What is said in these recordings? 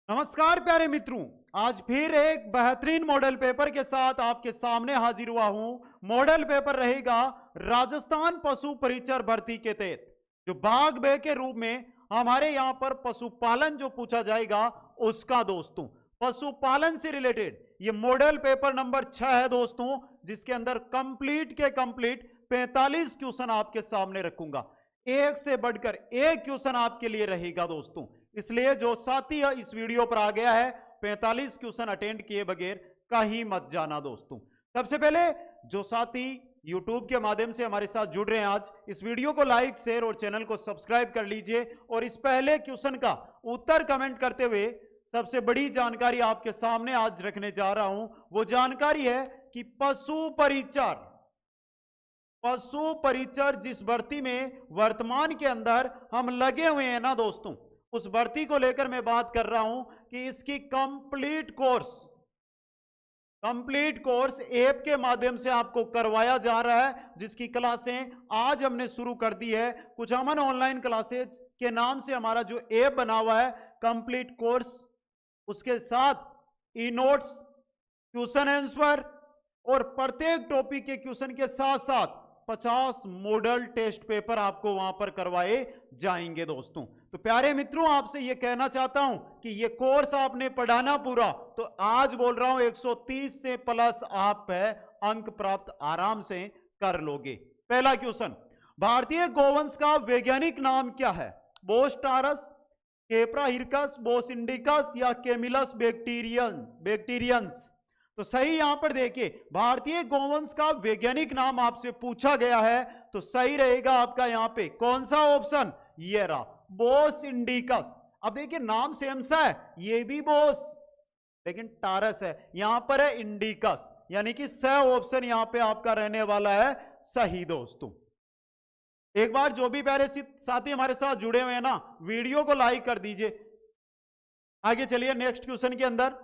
नमस्कार प्यारे मित्रों, आज फिर एक बेहतरीन मॉडल पेपर के साथ आपके सामने हाजिर हुआ हूं। मॉडल पेपर रहेगा राजस्थान पशु परिचर भर्ती के तहत जो भाग बे के रूप में हमारे यहां पर पशुपालन जो पूछा जाएगा उसका दोस्तों, पशुपालन से रिलेटेड ये मॉडल पेपर नंबर 6 है दोस्तों, जिसके अंदर कंप्लीट के कंप्लीट 45 क्वेश्चन आपके सामने रखूंगा। एक से बढ़कर एक क्वेश्चन आपके लिए रहेगा दोस्तों, इसलिए जो साथी इस वीडियो पर आ गया है 45 क्वेश्चन अटेंड किए बगैर कहीं मत जाना दोस्तों। सबसे पहले जो साथी YouTube के माध्यम से हमारे साथ जुड़ रहे हैं, आज इस वीडियो को लाइक शेयर और चैनल को सब्सक्राइब कर लीजिए और इस पहले क्वेश्चन का उत्तर कमेंट करते हुए सबसे बड़ी जानकारी आपके सामने आज रखने जा रहा हूं। वो जानकारी है कि पशु परिचर जिस भर्ती में वर्तमान के अंदर हम लगे हुए हैं ना दोस्तों, उस भर्ती को लेकर मैं बात कर रहा हूं कि इसकी कंप्लीट कोर्स ऐप के माध्यम से आपको करवाया जा रहा है, जिसकी क्लासें आज हमने शुरू कर दी है। कुछ अमन ऑनलाइन क्लासेज के नाम से हमारा जो ऐप बना हुआ है कंप्लीट कोर्स, उसके साथ ई नोट्स, क्वेश्चन आंसर और प्रत्येक टॉपिक के क्वेश्चन के साथ साथ 50 मॉडल टेस्ट पेपर आपको वहां पर करवाए जाएंगे दोस्तों। तो प्यारे मित्रों, आपसे यह कहना चाहता हूं कि यह कोर्स आपने पढ़ाना पूरा, तो आज बोल रहा हूं 130 से प्लस आप अंक प्राप्त आराम से कर लोगे। पहला क्वेश्चन, भारतीय गोवंश का वैज्ञानिक नाम क्या है? Bos taurus, Capra hircus, Bos indicus या केमिलस बैक्टीरियंस? तो सही यहां पर देखिए, भारतीय गोवंश का वैज्ञानिक नाम आपसे पूछा गया है, तो सही रहेगा आपका यहां पे कौन सा ऑप्शन? ये रहा, बोस इंडिकस। अब देखिए नाम सेम सा है, ये भी बोस लेकिन टारस है, यहां पर है इंडिकस, यानी कि स ऑप्शन यहां पे आपका रहने वाला है सही दोस्तों। एक बार जो भी प्यारे साथी हमारे साथ जुड़े हुए हैं ना, वीडियो को लाइक कर दीजिए। आगे चलिए नेक्स्ट क्वेश्चन के अंदर,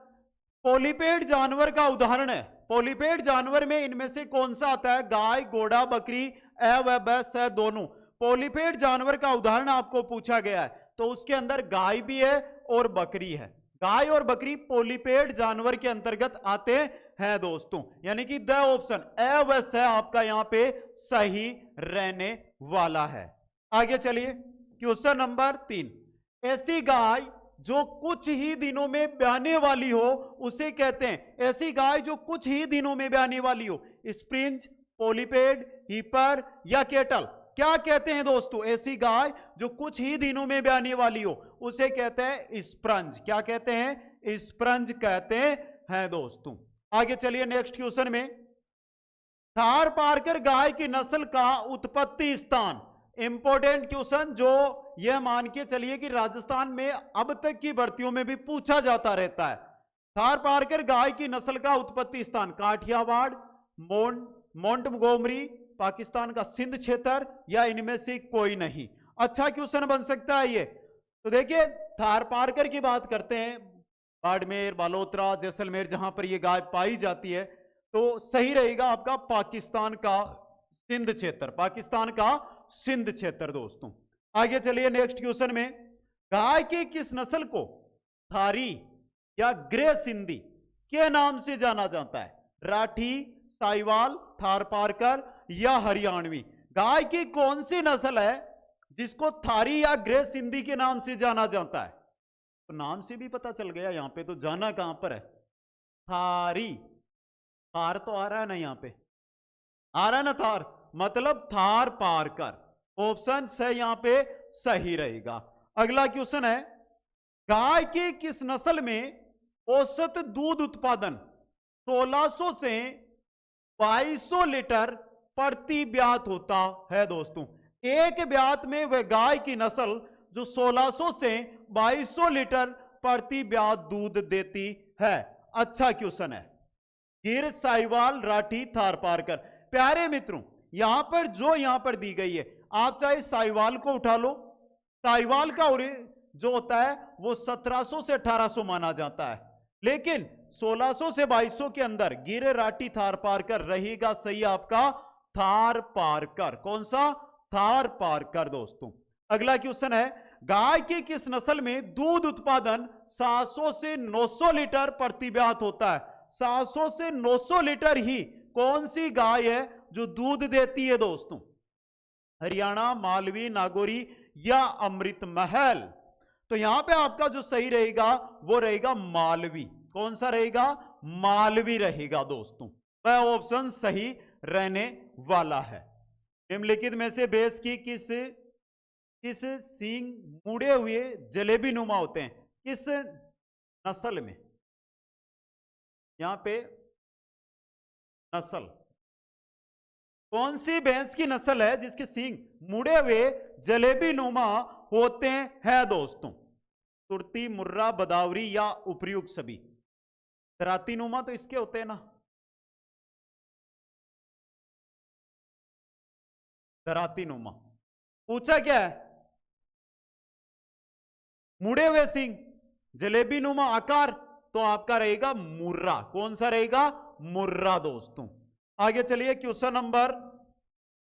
पॉलीपेड जानवर का उदाहरण है। पॉलीपेड जानवर में इनमें से कौन सा आता है? गाय, घोड़ा, बकरी, व दोनों। पॉलीपेड जानवर का उदाहरण आपको पूछा गया है, तो उसके अंदर गाय भी है और बकरी है। गाय और बकरी पॉलीपेड जानवर के अंतर्गत आते हैं दोस्तों, यानी कि द ऑप्शन व आपका यहां पे सही रहने वाला है। आगे चलिए क्वेश्चन नंबर 3, ऐसी गाय जो कुछ ही दिनों में ब्याने वाली हो उसे कहते हैं, ऐसी गाय जो कुछ ही दिनों में ब्याने वाली हो, स्प्रिंज, पॉलीपेड, हीपर या केटल? क्या कहते हैं दोस्तों? ऐसी गाय जो कुछ ही दिनों में ब्याने वाली हो उसे कहते हैं स्प्रंज। क्या कहते हैं? स्प्रंज कहते हैं दोस्तों। आगे चलिए नेक्स्ट क्वेश्चन में, थार पारकर गाय की नस्ल का उत्पत्ति स्थान। इंपॉर्टेंट क्वेश्चन जो यह मान के चलिए कि राजस्थान में अब तक की भर्तियों में भी पूछा जाता रहता है। थार पारकर गाय की नस्ल का उत्पत्ति स्थान काठियावाड़, मोंटगोमरी, पाकिस्तान का सिंध क्षेत्र या इनमें से कोई नहीं? अच्छा क्वेश्चन बन सकता है ये। तो देखिए थार पारकर की बात करते हैं, बाड़मेर, बालोतरा, जैसलमेर जहां पर ये गाय पाई जाती है, तो सही रहेगा आपका पाकिस्तान का सिंध क्षेत्र, पाकिस्तान का सिंध क्षेत्र दोस्तों। आगे चलिए नेक्स्ट क्वेश्चन में, गाय की किस नस्ल को थारी या ग्रे सिंधी के नाम से जाना जाता है? राठी, साहिवाल, थार पारकर या हरियाणवी? गाय की कौन सी नस्ल है जिसको थारी या ग्रे सिंधी के नाम से जाना जाता है? तो नाम से भी पता चल गया, यहां पे तो जाना कहां पर है? थारी। थार तो आ रहा है ना, यहां पे आ रहा है ना थार, मतलब थार पारकर ऑप्शन से यहां पे सही रहेगा। अगला क्वेश्चन है, गाय की किस नस्ल में औसत दूध उत्पादन 1600 से 2200 लीटर प्रति ब्यात होता है दोस्तों? एक ब्यात में वह गाय की नस्ल जो 1600 से 2200 लीटर प्रति ब्यात दूध देती है। अच्छा क्वेश्चन है, गिर, साहिवाल, राठी, थार पारकर। प्यारे मित्रों, यहां पर दी गई है, आप चाहे साहिवाल को उठा लो, साहिवाल का जो होता है वो 1700 से 1800 माना जाता है, लेकिन 1600 से 2200 के अंदर गिर, राठी, थार पारकर रहेगा सही आपका थार पारकर। कौन सा? थार पारकर दोस्तों। अगला क्वेश्चन है, गाय की किस नस्ल में दूध उत्पादन 700 से 900 लीटर प्रति ब्यात होता है? 700 से 900 लीटर ही कौन सी गाय है जो दूध देती है दोस्तों? हरियाणा, मालवी, नागौरी या अमृत महल? तो यहां पे आपका जो सही रहेगा वो रहेगा मालवी। कौन सा रहेगा? मालवी रहेगा दोस्तों। वह ऑप्शन सही रहने वाला है। निम्नलिखित में से भैंस की किस सींग मुड़े हुए जलेबी नुमा होते हैं? किस नस्ल में? यहां पे नस्ल, कौन सी भैंस की नस्ल है जिसके सींग मुड़े हुए जलेबी नुमा होते हैं दोस्तों? तुर्ती, मुर्रा, बदावरी या उपर्युक्त सभी? कराती नुमा तो इसके होते हैं ना, कराती नुमा। पूछा क्या है? मुड़े हुए सींग, जलेबी नुमा आकार, तो आपका रहेगा मुर्रा। कौन सा रहेगा? मुर्रा दोस्तों। आगे चलिए क्वेश्चन नंबर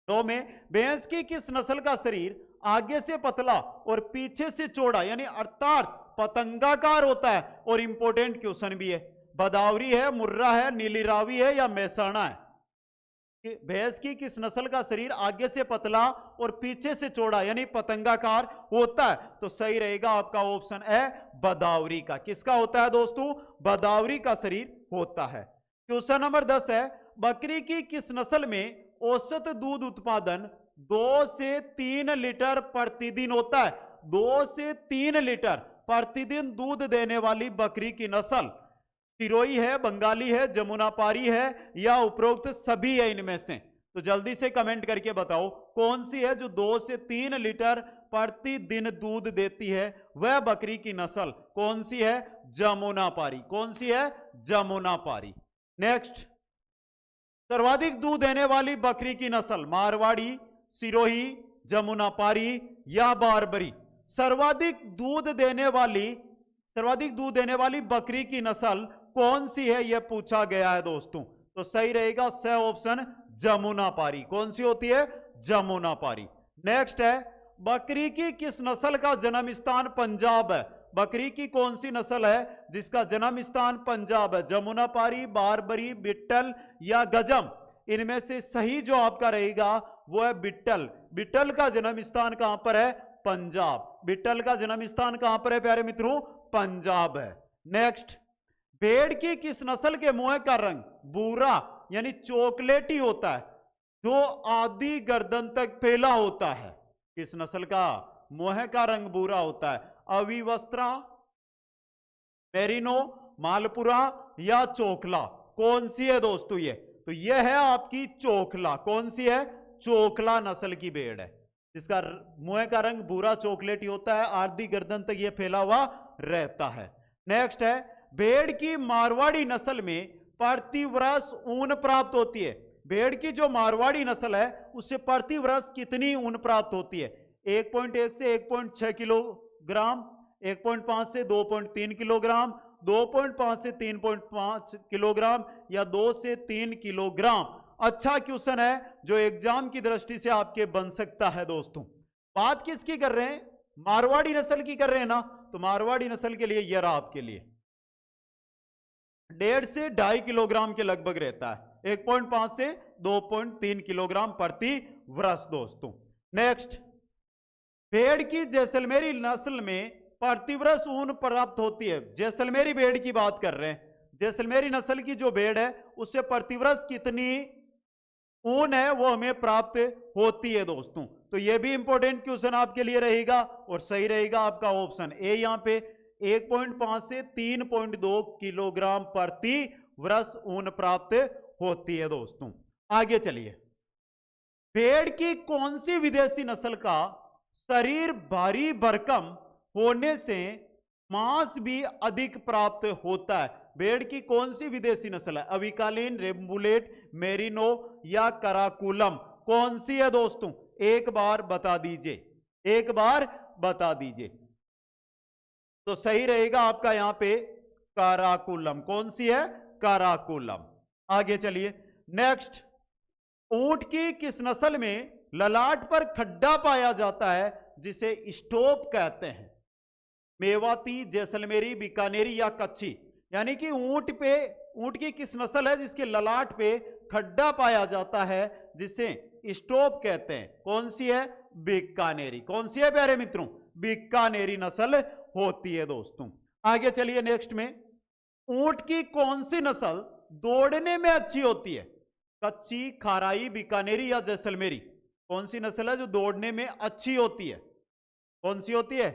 2 में, भैंस की किस नस्ल का शरीर आगे से पतला और पीछे से चौड़ा यानी अर्थात पतंगाकार होता है? और इंपॉर्टेंट क्वेश्चन भी है, बदावरी है, मुर्रा है, नीली रावी है या मेहसाणा है? भैंस की किस नस्ल का शरीर आगे से पतला और पीछे से चौड़ा यानी पतंगाकार होता है? तो सही रहेगा आपका ऑप्शन है बदावरी का। किसका होता है दोस्तों? बदावरी का शरीर होता है। क्वेश्चन नंबर 10 है, बकरी की किस नस्ल में औसत दूध उत्पादन 2 से 3 लीटर प्रतिदिन होता है? 2 से 3 लीटर प्रतिदिन दूध देने वाली बकरी की नस्ल सिरोही है, बंगाली है, जमुनापारी है या उपरोक्त सभी है इनमें से? तो जल्दी से कमेंट करके बताओ कौन सी है जो 2 से 3 लीटर प्रतिदिन दूध देती है? वह बकरी की नस्ल कौन सी है? जमुनापारी। कौन सी है? जमुनापारी। नेक्स्ट, सर्वाधिक दूध देने वाली बकरी की नस्ल मारवाड़ी, सिरोही, जमुनापारी या बारबरी? सर्वाधिक दूध देने वाली बकरी की नस्ल कौन सी है यह पूछा गया है दोस्तों। तो सही रहेगा स ऑप्शन जमुनापारी। कौन सी होती है? जमुनापारी। नेक्स्ट है, बकरी की किस नस्ल का जन्म स्थान पंजाब है? बकरी की कौन सी नस्ल है जिसका जन्म स्थान पंजाब है? जमुनापारी, बारबरी, बिट्टल या गजम? इनमें से सही जो आपका रहेगा वो है बिट्टल। बिट्टल का जन्म स्थान कहां पर है? पंजाब। बिट्टल का जन्म स्थान कहां पर है प्यारे मित्रों? पंजाब है। नेक्स्ट, भेड़ की किस नस्ल के मुंह का रंग भूरा यानी चॉकलेटी होता है जो आधी गर्दन तक फैला होता है? किस नस्ल का मुंह का रंग भूरा होता है? अविवस्त्रा, मेरिनो, मालपुरा या चोकला? कौन सी है दोस्तों ये? तो यह है आपकी चोकला। कौन सी है? चोकला नस्ल की भेड़ है जिसका मुंह का रंग भूरा चॉकलेटी होता है, आधी गर्दन तक यह फैला हुआ रहता है। नेक्स्ट है, भेड़ की मारवाड़ी नस्ल में प्रति वर्ष ऊन प्राप्त होती है? भेड़ की जो मारवाड़ी नस्ल है उससे प्रति वर्ष कितनी ऊन प्राप्त होती है? 1.1 से 1.6 किलोग्राम, 1.5 से 2.3 किलोग्राम, 2.5 से 3.5 किलोग्राम या 2 से 3 किलोग्राम? अच्छा क्वेश्चन है जो एग्जाम की दृष्टि से आपके बन सकता है दोस्तों। बात किसकी कर रहे हैं? मारवाड़ी नस्ल की कर रहे हैं ना, तो मारवाड़ी नस्ल के लिए यह रहा आपके लिए 1.5 से 2.5 किलोग्राम के लगभग रहता है, 1.5 से 2.3 किलोग्राम प्रति वर्ष दोस्तों। नेक्स्ट, भेड़ की जैसलमेरी नस्ल में प्रति वर्ष ऊन प्राप्त होती है? जैसलमेरी भेड़ की बात कर रहे हैं। जैसलमेरी नस्ल की जो भेड़ है उससे प्रति वर्ष कितनी ऊन है वो हमें प्राप्त होती है दोस्तों। तो यह भी इंपॉर्टेंट क्वेश्चन आपके लिए रहेगा और सही रहेगा आपका ऑप्शन ए। यहां पे 1.5 से 3.2 किलोग्राम प्रति वर्ष ऊन प्राप्त होती है दोस्तों। आगे चलिए, भेड़ की कौन सी विदेशी नस्ल का शरीर भारी भरकम होने से मांस भी अधिक प्राप्त होता है? भेड़ की कौन सी विदेशी नस्ल है? अविकालीन, रेम्बुलेट, मेरिनो या कराकुलम? कौन सी है दोस्तों? एक बार बता दीजिए, एक बार बता दीजिए। तो सही रहेगा आपका यहां पे कराकुलम। कौन सी है? कराकुलम। आगे चलिए, नेक्स्ट, ऊंट की किस नस्ल में ललाट पर खड्डा पाया जाता है जिसे स्टोप कहते हैं। मेवाती, जैसलमेरी, बीकानेरी या कच्छी, यानी कि ऊंट की किस नस्ल है जिसके ललाट पे खड्डा पाया जाता है जिसे स्टोप कहते हैं? कौन सी है? बीकानेरी। कौन सी है प्यारे मित्रों? बीकानेरी नस्ल होती है दोस्तों। आगे चलिए नेक्स्ट में, ऊंट की कौन सी नस्ल दौड़ने में अच्छी होती है? कच्ची, खाराई, बीकानेरी या जैसलमेरी? कौन सी नस्ल है जो दौड़ने में अच्छी होती है? कौन सी होती है?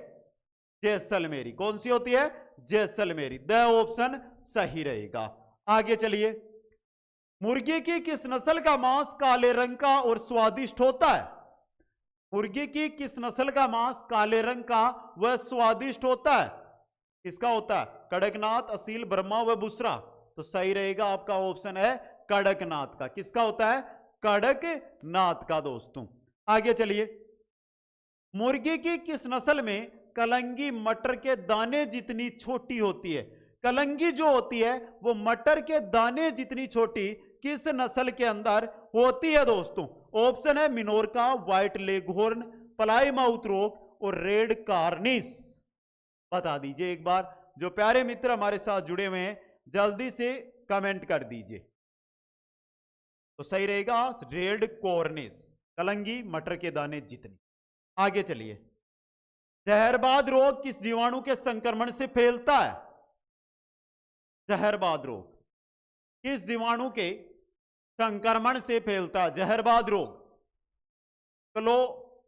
जैसलमेरी। कौन सी होती है? जैसलमेरी। द ऑप्शन सही रहेगा। आगे चलिए, मुर्गी की किस नस्ल का मांस काले रंग का और स्वादिष्ट होता है? मुर्गी की किस नस्ल का मांस काले रंग का व स्वादिष्ट होता है? किसका होता है? कड़कनाथ, असील, ब्रह्मा व बुसरा। तो सही रहेगा आपका ऑप्शन है कड़कनाथ का। किसका होता है? कड़कनाथ का दोस्तों। आगे चलिए, मुर्गी की किस नस्ल में कलंगी मटर के दाने जितनी छोटी होती है? कलंगी जो होती है वो मटर के दाने जितनी छोटी किस नस्ल के अंदर होती है दोस्तों? ऑप्शन है मिनोरका, व्हाइट लेगहॉर्न, प्लाई माउथ रोक और रेड कार्निस। बता दीजिए एक बार। जो प्यारे मित्र हमारे साथ जुड़े हुए हैं जल्दी से कमेंट कर दीजिए। तो सही रहेगा रेड कॉर्निस, कलंगी मटर के दाने जितनी। आगे चलिए, जहरबाद रोग किस जीवाणु के संक्रमण से फैलता है? जहरबाद रोग किस जीवाणु के संक्रमण से फैलता है? जहरबाद रोग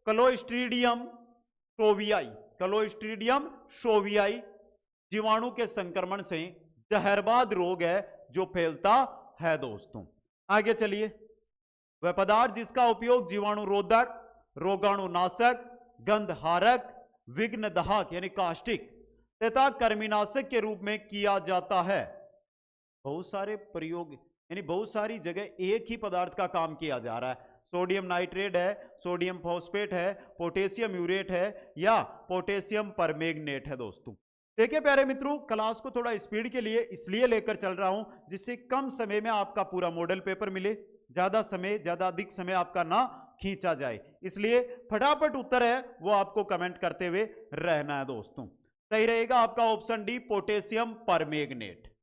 क्लोस्ट्रीडियम शोवियाई, क्लोस्ट्रीडियम शोवियाई जीवाणु के संक्रमण से जहरबाद रोग है जो फैलता है दोस्तों। आगे चलिए, वह पदार्थ जिसका उपयोग जीवाणु रोधक, रोगाणुनाशक, गंधहारक, विघ्नदाहक यानी कास्टिक तथा कृमिनाशक के रूप में किया जाता है। बहुत सारे प्रयोग यानी बहुत सारी जगह एक ही पदार्थ का काम किया जा रहा है। सोडियम नाइट्रेट है, सोडियम फॉस्फेट है, पोटेशियम यूरेट है या पोटेशियम परमैंगनेट है दोस्तों। देखिए प्यारे मित्रों, क्लास को थोड़ा स्पीड के लिए इसलिए लेकर चल रहा हूं जिससे कम समय में आपका पूरा मॉडल पेपर मिले, ज्यादा अधिक समय आपका ना खींचा जाए, इसलिए फटाफट उत्तर है वो आपको कमेंट करते हुए रहना है दोस्तों। सही रहेगा आपका ऑप्शन डी, पोटेशियम परमैंगनेट।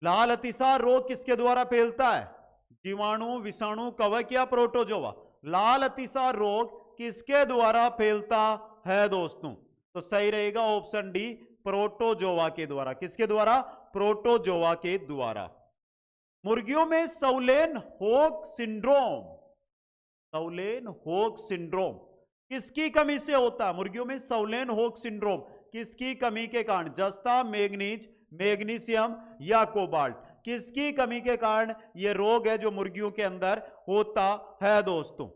लाल अतिसार रोग किसके द्वारा फैलता है? जीवाणु, विषाणु, कवक या प्रोटोजोआ? लाल अतिसार रोग किसके द्वारा फैलता है दोस्तों? तो सही रहेगा ऑप्शन डी, प्रोटोजोआ के द्वारा। किसके द्वारा? प्रोटोजोआ के द्वारा। मुर्गियों में सौलेन होक सिंड्रोम, सौलेन होक सिंड्रोम किसकी कमी से होता है? मुर्गियों में सौलेन होक सिंड्रोम किसकी कमी के कारण? जस्ता, मैग्नीज, मैग्नीशियम या कोबाल्ट? किसकी कमी के कारण यह रोग है जो मुर्गियों के अंदर होता है दोस्तों?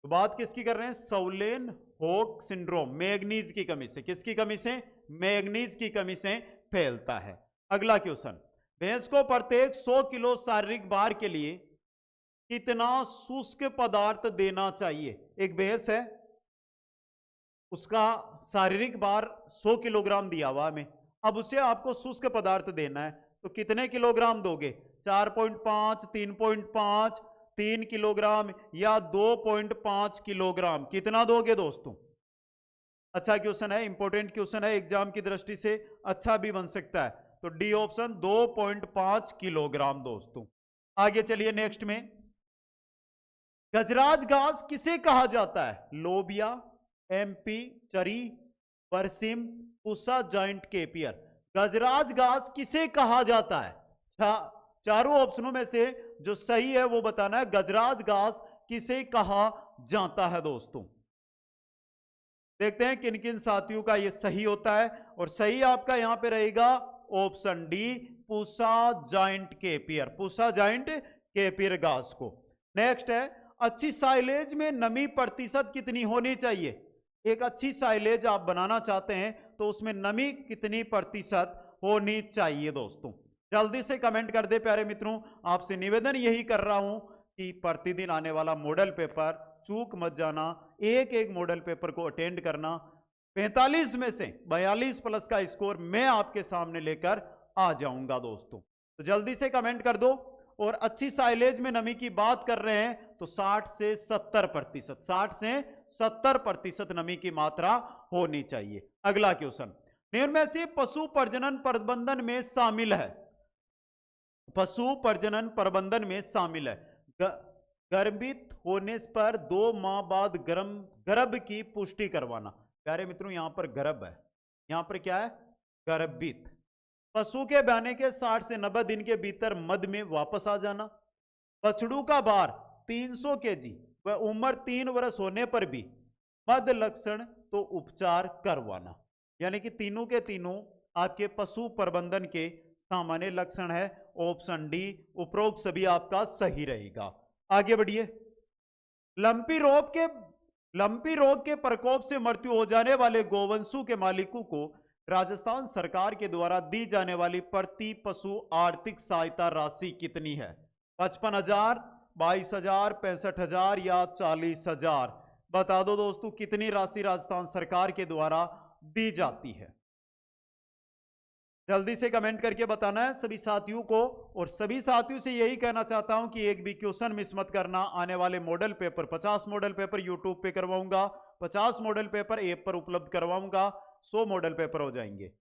तो बात किसकी कर रहे हैं? सौलेन होक सिंड्रोम, मैग्नीज की कमी से। किसकी कमी से? मैग्नीज की कमी से फैलता है। अगला क्वेश्चन, भैंस को प्रत्येक 100 किलो शारीरिक भार के लिए कितना शुष्क पदार्थ देना चाहिए? एक भैंस है, उसका शारीरिक भार 100 किलोग्राम दिया हुआ हमें, अब उसे आपको शुष्क पदार्थ देना है तो कितने किलोग्राम दोगे? 4.5, 3.5, 3 किलोग्राम या 2.5 किलोग्राम? कितना दोगे दोस्तों? अच्छा क्वेश्चन है, इंपॉर्टेंट क्वेश्चन है, एग्जाम की दृष्टि से अच्छा भी बन सकता है। तो डी ऑप्शन 2.5 किलोग्राम दोस्तों। आगे चलिए नेक्स्ट में, गजराज घास किसे कहा जाता है? लोबिया, एमपी, चरी, बरसिम, पुसा, जॉइंट केपियर? गजराज घास किसे कहा जाता है? चारों ऑप्शनों में से जो सही है वो बताना है। गजराज घास किसे कहा जाता है दोस्तों? देखते हैं किन किन साथियों का ये सही होता है, और सही आपका यहां पे रहेगा option D, Pusa giant Napier, Pusa giant Napier घास को। नेक्स्ट है, अच्छी साइलेज में नमी प्रतिशत कितनी होनी चाहिए? एक अच्छी साइलेज आप बनाना चाहते हैं तो उसमें नमी कितनी प्रतिशत होनी चाहिए दोस्तों? जल्दी से कमेंट कर दे प्यारे मित्रों। आपसे निवेदन यही कर रहा हूं कि प्रतिदिन आने वाला मॉडल पेपर चूक मत जाना, एक एक मॉडल पेपर को अटेंड करना। 45 में से 42 प्लस का स्कोर मैं आपके सामने लेकर आ जाऊंगा दोस्तों। तो जल्दी से कमेंट कर दो। और अच्छी साइलेज में नमी की बात कर रहे हैं तो 60 से 70%, 60 से 70% नमी की मात्रा होनी चाहिए। अगला क्वेश्चन, निम्न में से पशु प्रजनन प्रबंधन में शामिल है, पशु प्रजनन प्रबंधन में शामिल है गर्भित होने पर 2 माह बाद गर्भ की पुष्टि करवाना। प्यारे मित्रों, यहां पर गर्भ है, यहां पर क्या है, गर्भित। पशु के ब्याने के 60 से 90 दिन के भीतर मद में वापस आ जाना। बछड़ू का भार 300 केजी व उम्र 3 वर्ष होने पर भी मद लक्षण तो उपचार करवाना। यानी कि तीनों के तीनों आपके पशु प्रबंधन के सामान्य लक्षण है। ऑप्शन डी उपरोक्त सभी आपका सही रहेगा। आगे बढ़िए। लंपी रोग के प्रकोप से मृत्यु हो जाने वाले गोवंशों के मालिकों को राजस्थान सरकार के द्वारा दी जाने वाली प्रति पशु आर्थिक सहायता राशि कितनी है? 55,000, 22,000, 65,000 या 40,000? बता दो दोस्तों, कितनी राशि राजस्थान सरकार के द्वारा दी जाती है? जल्दी से कमेंट करके बताना है सभी साथियों को। और सभी साथियों से यही कहना चाहता हूं कि एक भी क्वेश्चन मिस मत करना। आने वाले model paper 50 model paper YouTube पे करवाऊंगा, 50 मॉडल पेपर ऐप पर उपलब्ध करवाऊंगा, 100 मॉडल पेपर हो जाएंगे।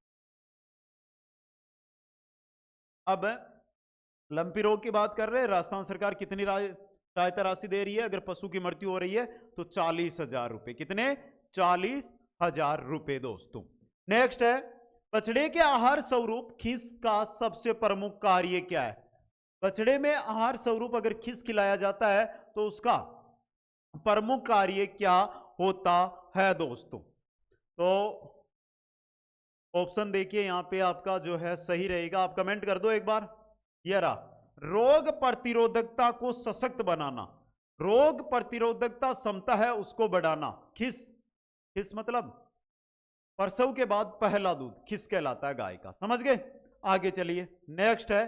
अब लंपी रोग की बात कर रहे हैं, राजस्थान सरकार कितनी सहायता राशि दे रही है? अगर पशु की मृत्यु हो रही है तो 40,000 रुपए। कितने? 40,000 रुपए दोस्तों। नेक्स्ट है, बछड़े के आहार स्वरूप खिस का सबसे प्रमुख कार्य क्या है? बछड़े में आहार स्वरूप अगर खिस खिलाया जाता है तो उसका प्रमुख कार्य क्या होता है दोस्तों? तो ऑप्शन देखिए, यहां पे आपका जो है सही रहेगा, आप कमेंट कर दो एक बार। ये रहा, रोग प्रतिरोधकता को सशक्त बनाना, रोग प्रतिरोधकता क्षमता है उसको बढ़ाना। खिस मतलब प्रसव के बाद पहला दूध, खिस कहलाता है गाय का। समझ गए? आगे चलिए। नेक्स्ट है,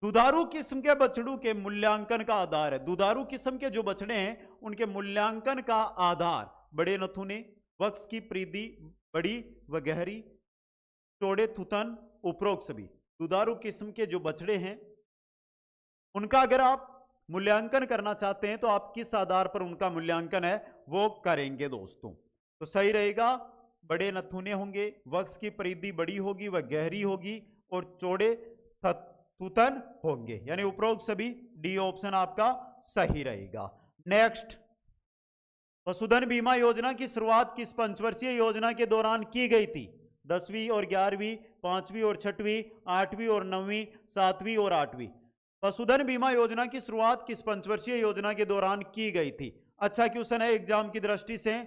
दुधारू किस्म के बछड़ों के मूल्यांकन का आधार है। दुधारू किस्म के जो बछड़े हैं उनके मूल्यांकन का आधार बड़े नथुने, वक्ष की परिधि बड़ी व गहरी, चौड़े थुथन, उपरोक्त सभी। दुधारू किस्म के जो बछड़े हैं उनका अगर आप मूल्यांकन करना चाहते हैं तो आप किस आधार पर उनका मूल्यांकन है वो करेंगे दोस्तों? तो सही रहेगा, बड़े नथुने होंगे, वक्ष की परिधि बड़ी होगी व गहरी होगी और चौड़े थुथन होंगे। यानी उपरोक्त सभी, डी ऑप्शन आपका सही रहेगा। नेक्स्ट, पशुधन बीमा योजना की शुरुआत किस पंचवर्षीय योजना के दौरान की गई थी? 10वीं और 11वीं, 5वीं और 6वीं, 8वीं और 9वीं, 7वीं और 8वीं? पशुधन बीमा योजना की शुरुआत किस पंचवर्षीय योजना के दौरान की गई थी? अच्छा क्वेश्चन है एग्जाम की दृष्टि से,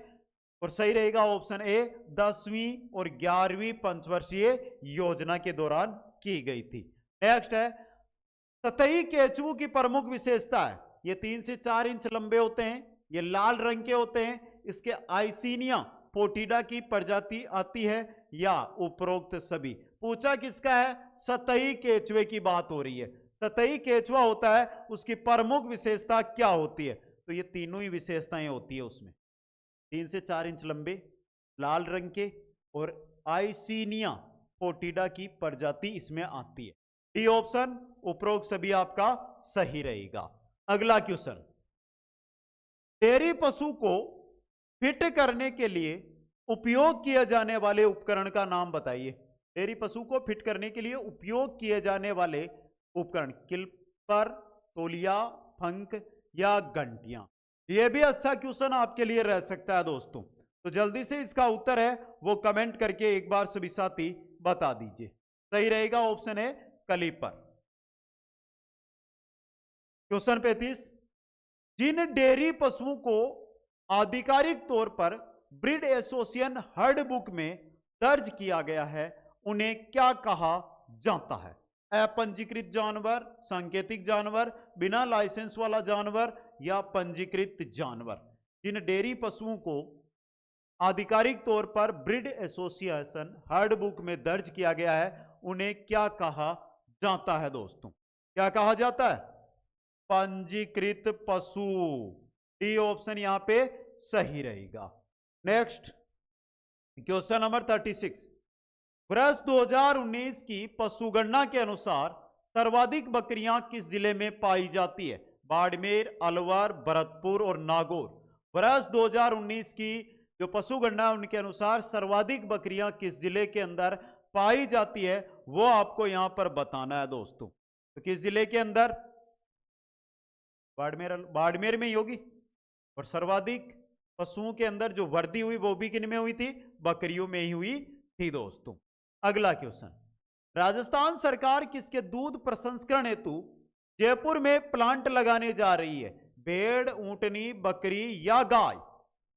और सही रहेगा ऑप्शन ए, 10वीं और 11वीं पंचवर्षीय योजना के दौरान की गई थी। नेक्स्ट है, सतही केचुओं की प्रमुख विशेषता है। ये 3 से 4 इंच लंबे होते हैं, ये लाल रंग के होते हैं, इसके आइसिनिया पोटिडा की प्रजाति आती है या उपरोक्त सभी? पूछा किसका है? सतही केचुए की बात हो रही है। सतही केचुआ होता है, उसकी प्रमुख विशेषता क्या होती है? तो ये तीनों ही विशेषताएं होती है उसमें, 3 से 4 इंच लंबे, लाल रंग के और आइसिनिया पोटिडा की प्रजाति इसमें आती है। डी ऑप्शन उपरोक्त सभी आपका सही रहेगा। अगला क्वेश्चन, डेयरी पशु को फिट करने के लिए उपयोग किए जाने वाले उपकरण का नाम बताइए। डेयरी पशु को फिट करने के लिए उपयोग किए जाने वाले उपकरण, क्लिपर, तौलिया, फंक या घंटियां? यह भी अच्छा क्वेश्चन आपके लिए रह सकता है दोस्तों। तो जल्दी से इसका उत्तर है वो कमेंट करके एक बार सभी साथी बता दीजिए। सही रहेगा ऑप्शन है क्लिपर। क्वेश्चन 35, जिन डेयरी पशुओं को आधिकारिक तौर पर ब्रीड एसोसिएशन हर्ड बुक में दर्ज किया गया है उन्हें क्या कहा जाता है? अपंजीकृत जानवर, सांकेतिक जानवर, बिना लाइसेंस वाला जानवर या पंजीकृत जानवर? जिन डेयरी पशुओं को आधिकारिक तौर पर ब्रीड एसोसिएशन हर्ड बुक में दर्ज किया गया है उन्हें क्या कहा जाता है दोस्तों? क्या कहा जाता है? पंजीकृत पशु। डी ऑप्शन यहां पे सही रहेगा। नेक्स्ट क्वेश्चन नंबर 36, वर्ष 2019 की पशुगणना के अनुसार सर्वाधिक बकरियां किस जिले में पाई जाती है? बाड़मेर, अलवर, भरतपुर और नागौर। वर्ष 2019 की जो पशु गणना है उनके अनुसार सर्वाधिक बकरियां किस जिले के अंदर पाई जाती है वो आपको यहां पर बताना है दोस्तों। तो किस जिले के अंदर? बाड़मेर में ही होगी। और सर्वाधिक पशुओं के अंदर जो वृद्धि हुई वो भी किन में हुई थी? बकरियों में ही हुई थी दोस्तों। अगला क्वेश्चन, राजस्थान सरकार किसके दूध प्रसंस्करण हेतु जयपुर में प्लांट लगाने जा रही है? भेड़, ऊंटनी, बकरी या गाय?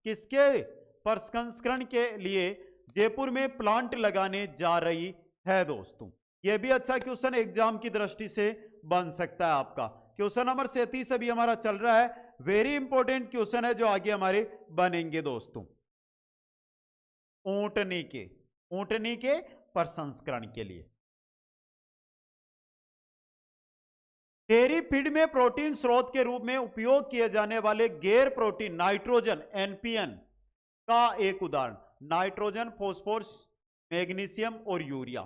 किसके प्रसंस्करण के लिए जयपुर में प्लांट लगाने जा रही है दोस्तों? यह भी अच्छा क्वेश्चन एग्जाम की दृष्टि से बन सकता है आपका। क्वेश्चन नंबर 37 अभी हमारा चल रहा है, वेरी इंपॉर्टेंट क्वेश्चन है जो आगे हमारे बनेंगे दोस्तों। ऊंटनी के प्रसंस्करण के लिए। डेयरी फीड में प्रोटीन स्रोत के रूप में उपयोग किए जाने वाले गैर प्रोटीन नाइट्रोजन एनपीएन का एक उदाहरण? नाइट्रोजन, फॉस्फोरस, मैग्नीशियम और यूरिया।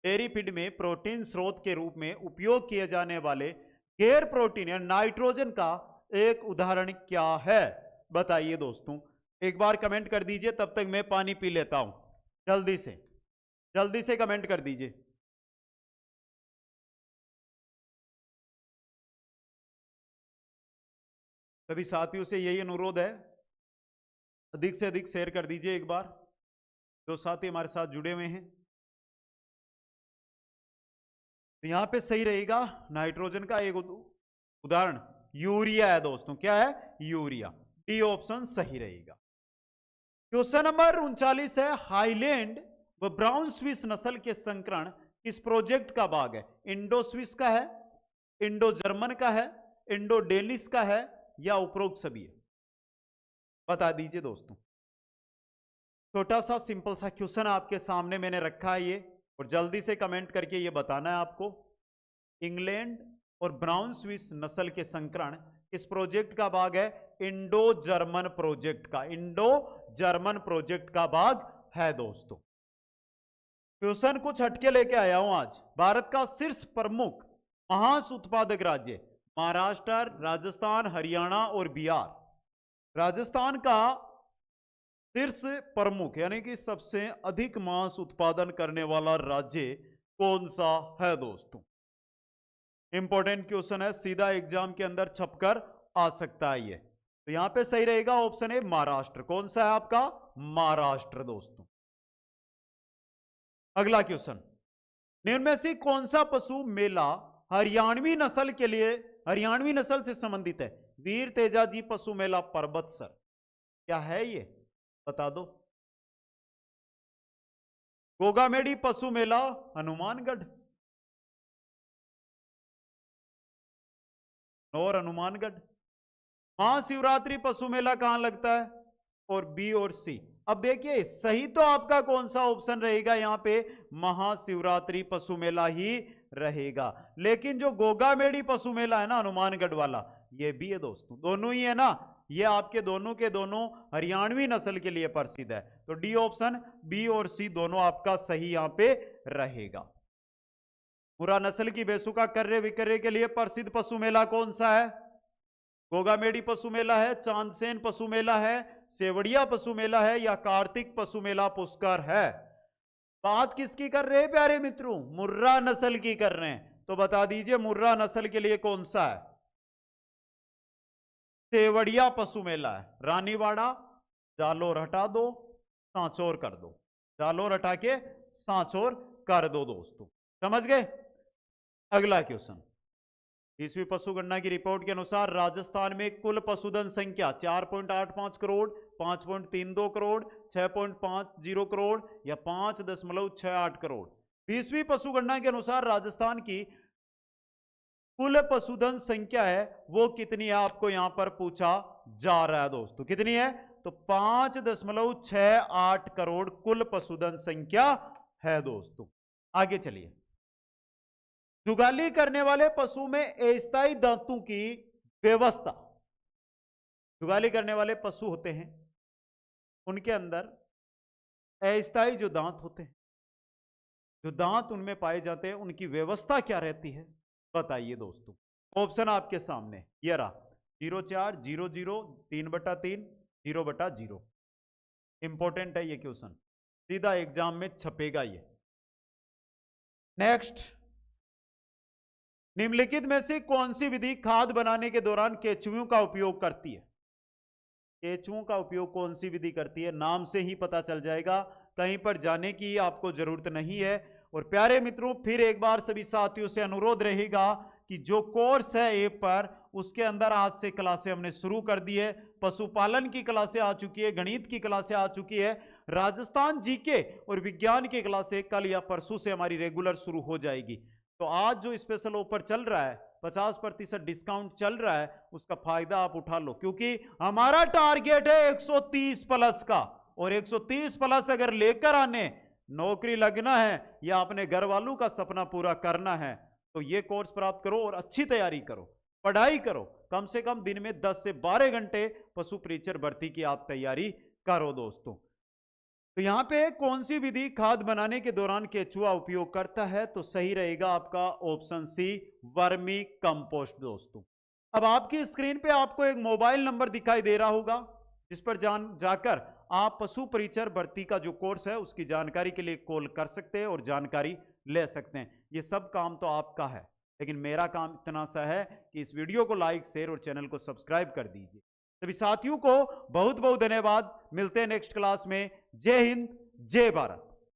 डेयरी फीड में प्रोटीन स्रोत के रूप में उपयोग किए जाने वाले गैर प्रोटीन या नाइट्रोजन का एक उदाहरण क्या है? बताइए दोस्तों। एक बार कमेंट कर दीजिए, तब तक मैं पानी पी लेता हूं। जल्दी से कमेंट कर दीजिए। सभी साथियों से यही अनुरोध है, अधिक से अधिक शेयर कर दीजिए एक बार, जो साथी हमारे साथ जुड़े हुए हैं। तो यहां पे सही रहेगा नाइट्रोजन का एक उदाहरण यूरिया है दोस्तों। क्या है? यूरिया। डी ऑप्शन सही रहेगा। क्वेश्चन नंबर 39 है, हाईलैंड व ब्राउन स्विस नस्ल के संकरण किस प्रोजेक्ट का भाग है? इंडो स्विस का है, इंडो जर्मन का है, इंडो डेनिश का है या उपरोक्त सभी है? बता दीजिए दोस्तों। छोटा सा सिंपल सा क्वेश्चन आपके सामने मैंने रखा है ये, और जल्दी से कमेंट करके ये बताना है आपको। इंग्लैंड और ब्राउन स्विस नस्ल के संकरण इस प्रोजेक्ट का भाग है? इंडो जर्मन प्रोजेक्ट का। इंडो जर्मन प्रोजेक्ट का भाग है दोस्तों। क्वेश्चन कुछ हटके लेके आया हूं आज। भारत का शीर्ष प्रमुख मांस उत्पादक राज्य? महाराष्ट्र, राजस्थान, हरियाणा और बिहार। राजस्थान का शीर्ष प्रमुख यानी कि सबसे अधिक मांस उत्पादन करने वाला राज्य कौन सा है दोस्तों? इंपॉर्टेंट क्वेश्चन है, सीधा एग्जाम के अंदर छपकर आ सकता है ये। तो यहां पे सही रहेगा ऑप्शन है महाराष्ट्र। कौन सा है आपका? महाराष्ट्र दोस्तों। अगला क्वेश्चन, निम्न में से कौन सा पशु मेला हरियाणवी नस्ल से संबंधित है? वीर तेजाजी पशु मेला परबतसर। क्या है ये? बता दो। गोगामेडी पशु मेला हनुमानगढ़ और हनुमानगढ़। महाशिवरात्रि पशु मेला कहां लगता है? और बी और सी। अब देखिए सही तो आपका कौन सा ऑप्शन रहेगा यहां पे? महाशिवरात्रि पशु मेला ही रहेगा। लेकिन जो गोगामेडी पशु मेला है ना हनुमानगढ़ वाला, ये भी है दोस्तों। दोनों ही है ना, ये आपके दोनों के दोनों हरियाणवी नस्ल के लिए प्रसिद्ध है। तो डी ऑप्शन, बी और सी दोनों आपका सही यहां पे रहेगा। मुर्रा नस्ल की भैंसों का कर्रे विक्रय के लिए प्रसिद्ध पशु मेला कौन सा है? गोगामेडी पशु मेला है, चांदसेन पशु मेला है, सेवड़िया पशु मेला है या कार्तिक पशु मेला पुष्कर है? बात किसकी कर रहे हैं प्यारे मित्रों? मुर्रा नस्ल की कर रहे हैं। तो बता दीजिए मुर्रा नस्ल के लिए कौन सा है? सेवड़िया पशु मेला है। रानीवाड़ा, जालोर हटा दो, सांचौर कर दो। जालोर हटा के सांचौर कर दो दोस्तों। समझ गए? अगला क्वेश्चन, 20वीं पशु गणना की रिपोर्ट के अनुसार राजस्थान में कुल पशुधन संख्या 4.85 करोड़, 5.32 करोड़, 6.50 करोड़ या 5.68 करोड़। 20वीं पशु गणना के अनुसार राजस्थान की कुल पशुधन संख्या है वो कितनी है? आपको यहां पर पूछा जा रहा है दोस्तों। कितनी है? तो 5.68 करोड़ कुल पशुधन संख्या है दोस्तों। आगे चलिए, जुगाली करने वाले पशु में अस्थायी दांतों की व्यवस्था। जुगाली करने वाले पशु होते हैं उनके अंदर अस्थायी जो दांत होते हैं, जो दांत उनमें पाए जाते हैं, उनकी व्यवस्था क्या रहती है? बताइए दोस्तों। ऑप्शन आपके सामने ये रहा 0400 3/3 0/0। इंपॉर्टेंट है ये क्वेश्चन, सीधा एग्जाम में छपेगा ये। नेक्स्ट, निम्नलिखित में से कौन सी विधि खाद बनाने के दौरान केंचुओं का उपयोग करती है? केंचुओं का उपयोग कौन सी विधि करती है? नाम से ही पता चल जाएगा, कहीं पर जाने की आपको जरूरत नहीं है। और प्यारे मित्रों, फिर एक बार सभी साथियों से अनुरोध रहेगा कि जो कोर्स है ऐप पर, उसके अंदर आज से क्लासें हमने शुरू कर दी है। पशुपालन की क्लासें आ चुकी है, गणित की क्लासें आ चुकी है, राजस्थान जीके और विज्ञान की क्लासें कल या परसों से हमारी रेगुलर शुरू हो जाएगी। तो आज जो स्पेशल ऑफर चल रहा है, 50% डिस्काउंट चल रहा है, उसका फायदा आप उठा लो, क्योंकि हमारा टारगेट है 130 प्लस का। और 130 प्लस अगर लेकर आने, नौकरी लगना है या अपने घर वालों का सपना पूरा करना है, तो ये कोर्स प्राप्त करो और अच्छी तैयारी करो, पढ़ाई करो। कम से कम दिन में 10 से 12 घंटे पशु परीक्षर भर्ती की आप तैयारी करो दोस्तों। तो यहां पे कौन सी विधि खाद बनाने के दौरान केंचुआ उपयोग करता है? तो सही रहेगा आपका ऑप्शन सी, वर्मी कंपोस्ट दोस्तों। अब आपकी स्क्रीन पे आपको एक मोबाइल नंबर दिखाई दे रहा होगा, जिस पर जाकर आप पशु परीक्षर भर्ती का जो कोर्स है उसकी जानकारी के लिए कॉल कर सकते हैं और जानकारी ले सकते हैं। ये सब काम तो आपका है, लेकिन मेरा काम इतना सा है कि इस वीडियो को लाइक, शेयर और चैनल को सब्सक्राइब कर दीजिए। सभी साथियों को बहुत बहुत धन्यवाद। मिलते हैं नेक्स्ट क्लास में। जय हिंद, जय भारत।